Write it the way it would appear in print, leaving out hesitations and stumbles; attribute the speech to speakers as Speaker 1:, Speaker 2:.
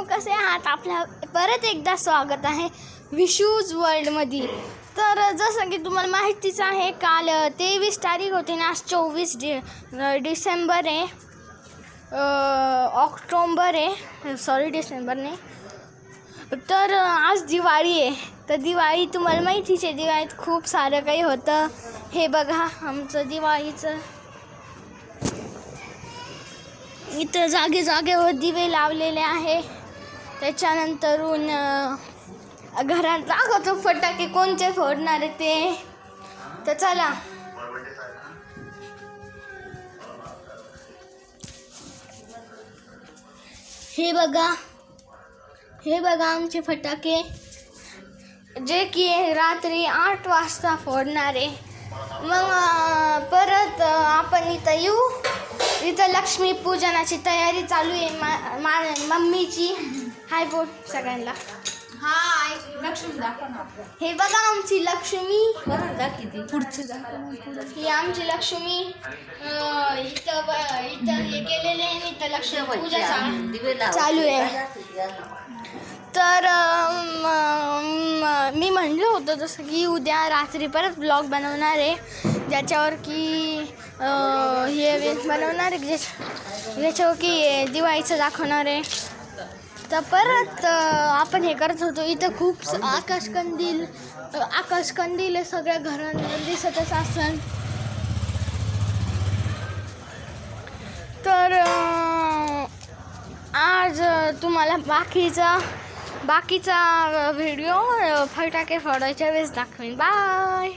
Speaker 1: मित्रांनो, कसे आहात? आपल्या परत एकदा स्वागत आहे विशूज वर्ल्डमध्ये. तर जसं की तुम्हाला माहितीच आहे, काल 23 तारीख होती ना, आज 24 डिसेंबर आहे. ऑक्टोबर आहे, सॉरी डिसेंबर नाही. तर आज दिवाळी आहे. तर दिवाळी तुम्हाला माहितीच आहे, दिवाळीत खूप सारं काही होतं. हे बघा आमचं दिवाळीचं, इथं जागेवर दिवे लावलेले आहे. त्याच्यानंतरून घरात दाखवतो फटाके कोणते फोडणार आहे ते. तर चला, हे बघा आमचे फटाके, जे की रात्री 8 वाजता फोडणार आहे. मग परत आपण इथं येऊ. इथं लक्ष्मी पूजनाची तयारी चालू आहे मम्मीची. हाय बोल सगळ्यांना.
Speaker 2: हाय लक्ष्मी दाखव ना.
Speaker 1: हे बघा आमची लक्ष्मी.
Speaker 2: पुढची
Speaker 1: ही आमची लक्ष्मी. इथं हे केलेले आहे. इथं लक्ष्मी पूजा चालू आहे. तर मी म्हणलं होतं जसं की उद्या रात्री परत ब्लॉग बनवणार आहे, ज्याच्यावर की हे बनवणार आहे, ज्याच्यावर की दिवाळीचं दाखवणार आहे. तर परत आपण हे करत होतो. इथं खूप आकाशकंदील आहे, सगळ्या घरांना दिसतच असेल. तर आज तुम्हाला बाकीचा व्हिडिओ फटाके फोडायच्या वेळेस दाखवेन. बाय.